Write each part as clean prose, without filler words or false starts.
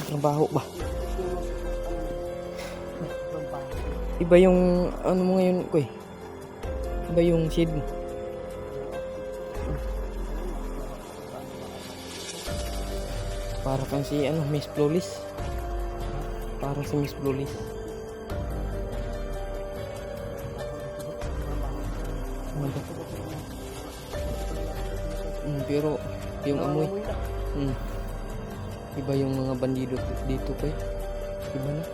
Trabaho ba? Iba yung ano mo ngayon ko eh. Iba yung shade mo. Para kang si ano, Miss Flawless. Parang si Miss Flawless. Pero yung amoy, iba yung mga bandido dito pa eh. Iba na.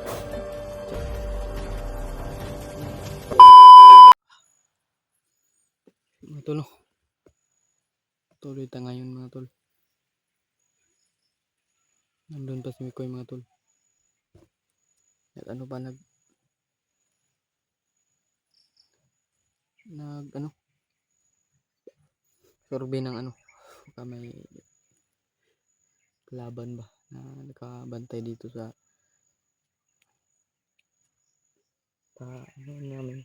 Mga tol, no? Tuloy tayo ngayon mga tol. Nandun pa si Mikoy mga tol. At ano ba nag ano survey ng ano, baka may laban ba na nakabantay dito sa ano namin.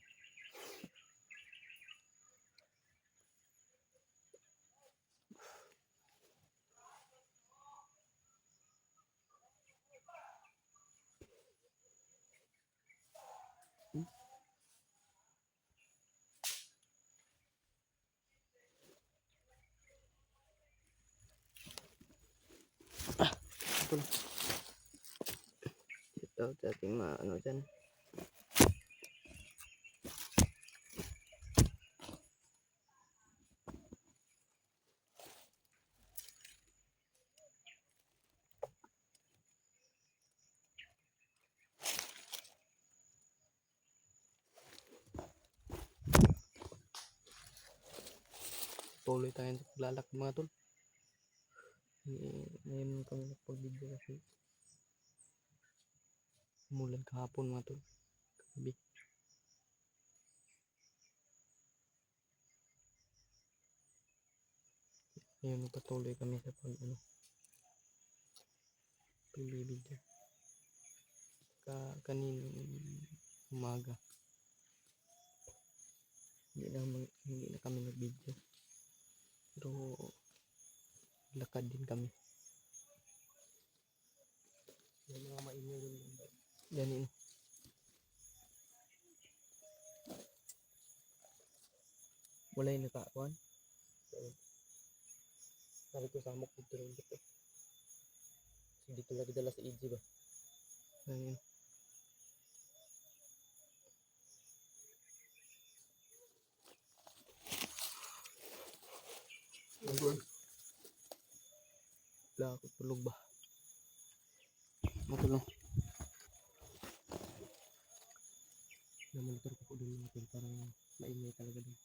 Ito sa ating mga ano dyan. Tuloy tayo sa paglalakad mga tol. Ngayon kami nagpag-video kasi umulan kahapon mga tol. Gabi. Ngayon patuloy kami sa pag-video. Kaninang umaga. Hindi na kami nag-video. Pero lakad din kami. Yung mga maingay din. Yan yun. Wala yung nakakuan. Sabi ko sa hamok dito rin dito. Dito lagi dala sa EG ba? Yan yun. Wala ako tulog ba? Matulog. Namonitor ko po doon natin. Parang maingay talaga doon.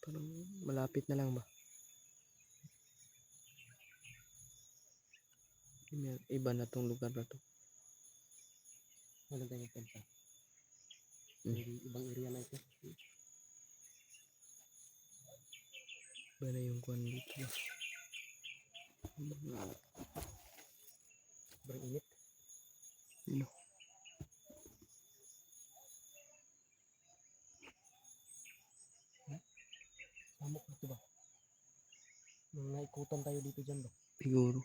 Parang malapit na lang ba? Iba na tong lugar na to. Wala tayong pensa. Ibang area na ito. Iba na yung kuwan dito. Sobrang init. Ano? Samok dito ba? Naikutan tayo dito dyan ba? Siguro.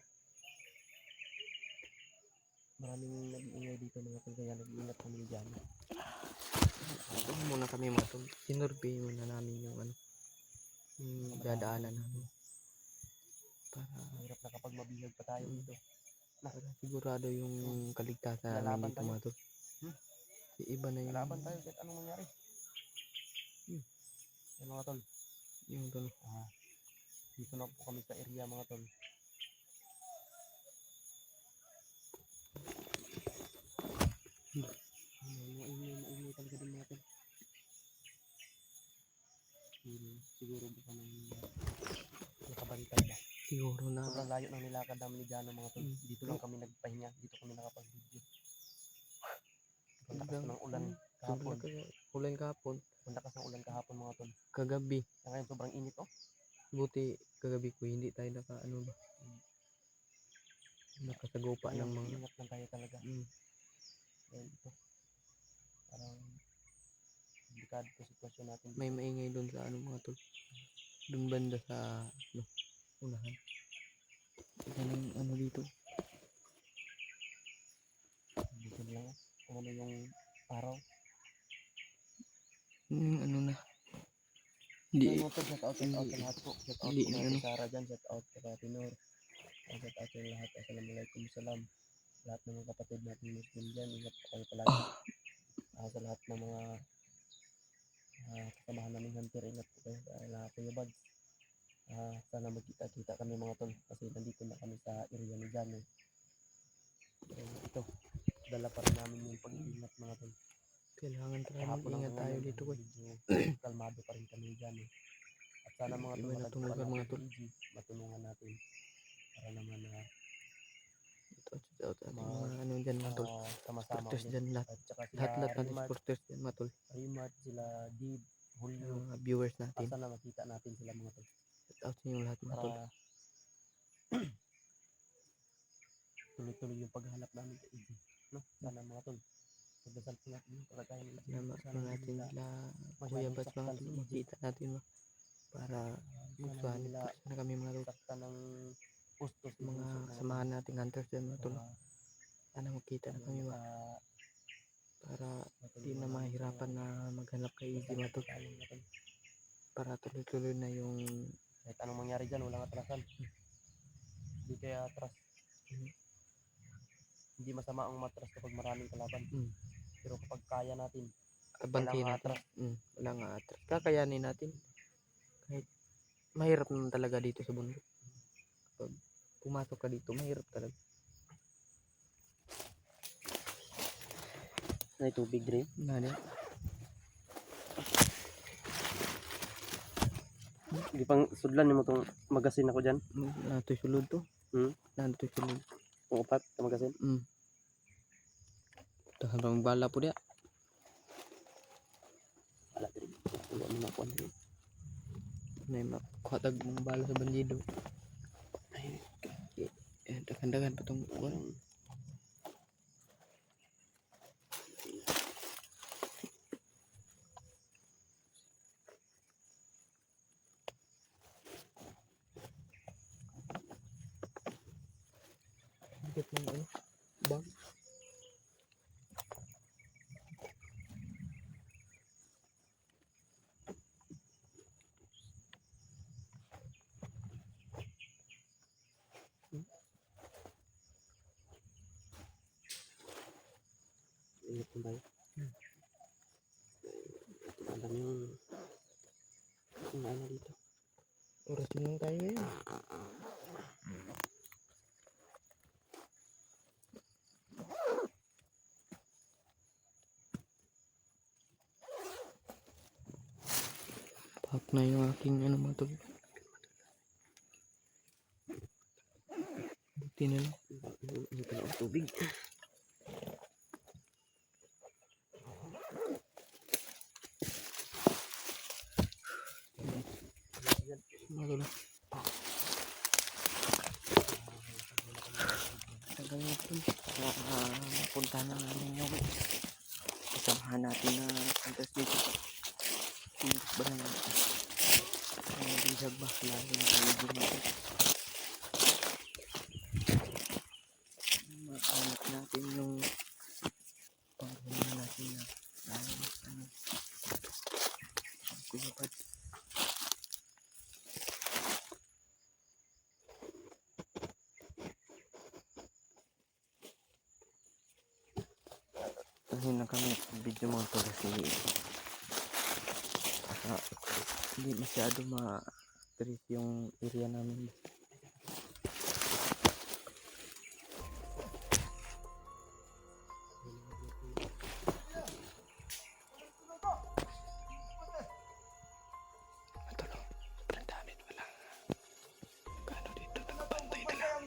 Maraming nag-iingay dito mga tol, kaya nag-iingat kami dyan. Ito muna kami mga tol. Sinurbay muna namin yung yung dadaanan namin. Para hirap na kapag mabihag pa tayo dito. Para sigurado yung kaligtasan namin dito mga tol. Iba na yung laban tayo kahit anong mangyari. Yan mga tol. Yung tol. Dito na po kami sa area mga tol. Maingay talaga din mga tol. Siguro baka nakabantay ba? Siguro na. Sobrang layo ng nilakad namin ni Jano mga tol. Dito lang kami nagpahinga. Dito kami nakapag-video. Ang lakas ng ulan kahapon. Ulan kahapon. Ang lakas ng ulan kahapon mga tol. Kagabi. Ngayon sobrang init oh. Buti kagabi ko hindi tayo naka-ano ba. Nakasagupa ng mga. Ingat lang tayo talaga. Dahil ito. Parang delikado po sitwasyon natin. May maingay doon sa ano mga tol. Doon banda sa unahan. Yan ang ano dito. Dito lang kung ano yung araw. Ano na. Hindi. Hindi. Shout out sa lahat po. Shout out Hindi po na mga ano. Sara dyan. Shout out sa Tinor. Shout out sa lahat. Assalamualaikum salam. Lahat ng mga kapatid natin Muslim dyan. Ingat po kayo palagi. Sa lahat ng mga kasamahan namin hunter. Ingat po kayo. Lahat kayo bags. Sana magkita-kita kami mga tol. Kasi nandito na kami sa area ni Jan. Ito. Dala pa rin namin yung pag-iingat mga tol. Kailangan talaga Kahapon mag-ingat tayo dito ko. medyo kalmado pa rin kami dyan. At sana mga Iba na itong lugar mga tol. matulungan natin para naman na Shout out ating mga ano dyan mga tol. sama-sama Supporters ulit. dyan lahat. At saka sila Lahat natin supporters dyan mga tol. Rimat, sila Dib, Julio. Mga viewers natin. Sana makita natin sila mga tol. Shout out sa inyo lahat mga tol. Para tuloy-tuloy yung paghanap namin kay EJ. No? Sana mga tol. Pagdasal po natin yung pagkakain ng EJ. Sana natin sila Kuya Bats mga tol. Makita natin ba? Para magsuhan. Sana kami mga tol. Sakta ng postos Mga kasamahan nating hunters dyan mga tol. Sana makita na kami ba? Para di na mahirapan na maghanap kay EJ mga tol. Para tuloy-tuloy na yung kahit anong mangyari dyan, walang atrasan. Hindi kaya atras. Hindi masama ang matras kapag maraming kalaban. Pero kapag kaya natin, abanti natin. Wala nga atras. Kakayanin natin. Kahit mahirap naman talaga dito sa bundok. Kapag pumasok ka dito, mahirap talaga. Ay, tubig rin. Nani? Hindi pang sudlan mo itong magasin ako dyan. Nato'y sulod to. Nato'y sulod. Ang upat na magasin. Tahan bang bala po dia. Wala din. Wala mo nakuha din. May makuhatag mong bala sa bandido. Ay, dagan-dagan pa itong kuwan. Bigat ng ano, bag. Ingat mo tayo. Alam yung ano dito. Oras lang tayo ngayon. Pak na yung aking ano mga tol. Buti na lang. Hindi pa na tubig. Mga tol. Hanggang ito. Mapunta na namin yung kasamahan natin na antas dito. Pinis ba na natin? Ay, binsag ba? Lalo na tayo dito. Makahanap natin yung panghuli natin na lalo na Kuya Bats. Tahin na kami video mga to kasi hindi masyado ma-treat yung area namin. Matulog. Sobrang dami. Walang kano dito. Nakabantay na lang.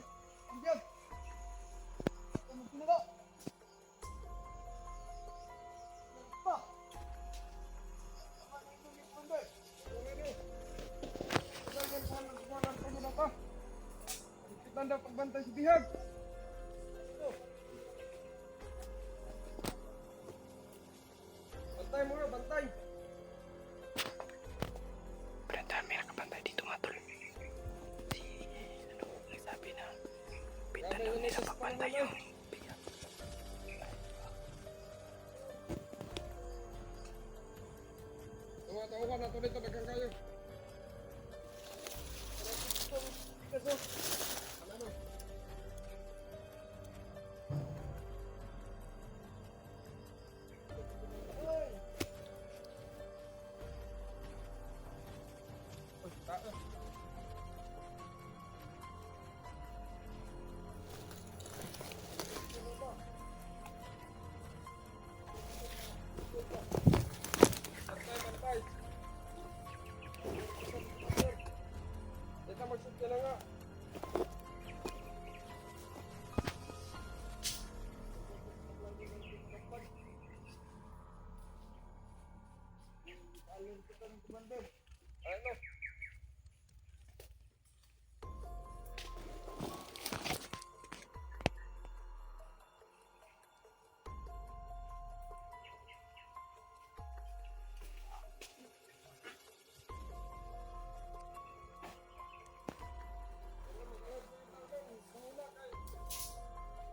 Tanda pagbantay si Bihag. Bantay mo na, bantay. Sobrang dami nakabantay dito mga tol. Si ano, nagsabi na papantay yung Tawa-tawa na to dito, dagang kayo. Kita magsudya lang nga. Ano?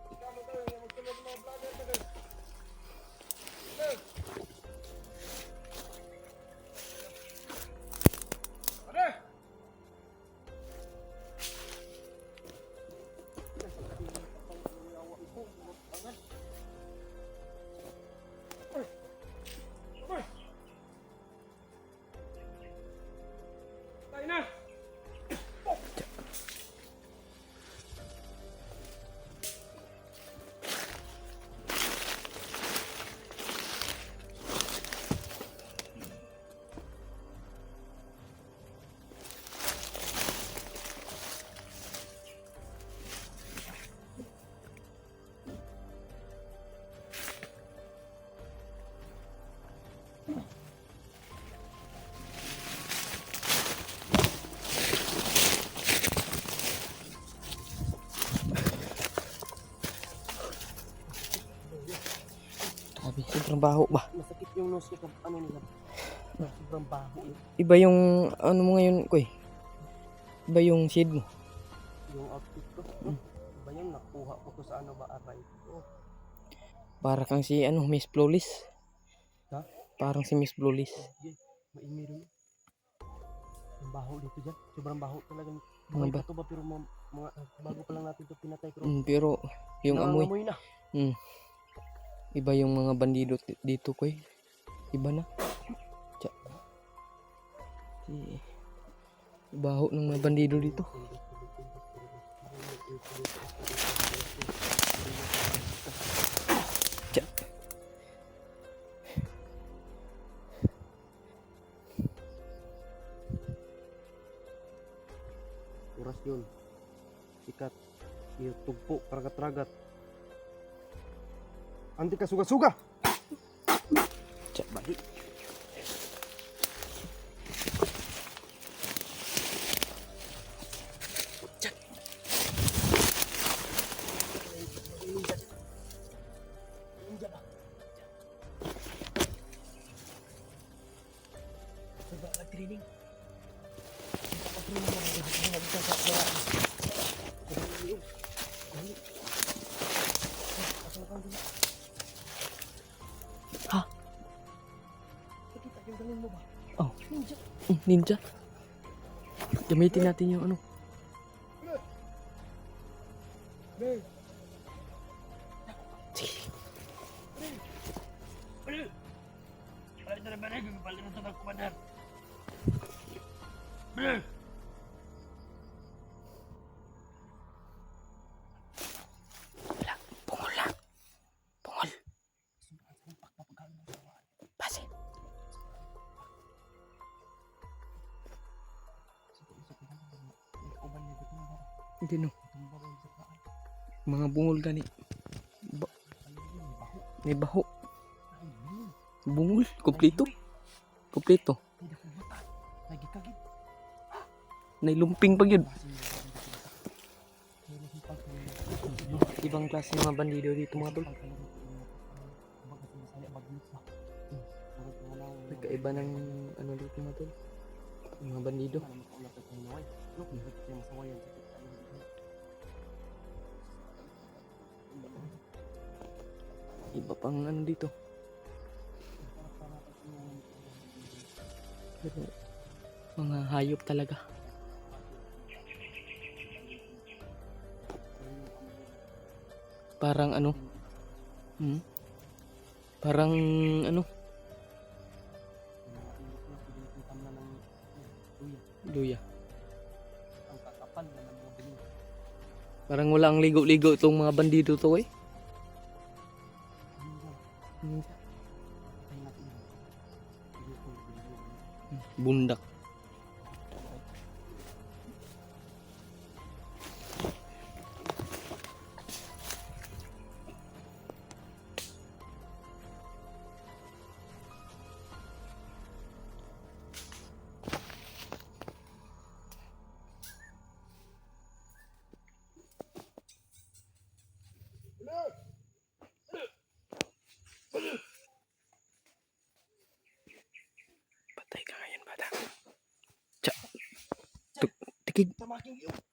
Ikaw tayo, yung magsunod ng mga vlogger ka din. Yes. Pare! Uy! Tayo na! Sabi, sobrang baho ba? Masakit yung nose ko, ano nila. Sobrang baho eh. Iba yung ano mo ngayon, Koy. Iba yung shade mo. Yung outfit ko. No? Iba yung nakuha ko to sa ano ba, aray. Oh. Para kang si ano, Miss Flawless. Ha? Parang si Miss Flawless. Yan, maingay rin. Ang baho dito dyan. Sobrang baho talaga. Mga Buhay ba? pa to ba pero mga bago pa lang natin to pinatay ko. Pero yung amoy, Nangangamoy na. iba yung mga bandido dito, Koy. Iba na. Tsa. Baho ng mga bandido dito. Tsa. Oras yun. Sikat. Iyo tugpo, karagat-ragat. Anti ka suga-suga. Tsa. Balik. Training. Ha? Nakita yung galing mo ba? Oh. Ninja. Ninja. Gamitin natin yung ano. Hey, Sige. Balik na balik. Balik na sa kumander. Pungol lang. Pungol. Pase. Hindi no. Mga bungol gani. May baho. Bungol. Kompleto. Kompleto. Nagikagit. Nailumping pag yun. Ibang klase mga bandido dito mga tol. Nagkaiba ng ano dito mga tol. Mga bandido. Iba pang ano dito. Pero, mga hayop talaga. Parang ano? Parang ano? Luya. Ang kakapal na ng mga bilis. Parang walang ligo-ligo itong mga bandido to eh. Bundak. Patay ka ngayon, bata. Tikig. Tamaking yun.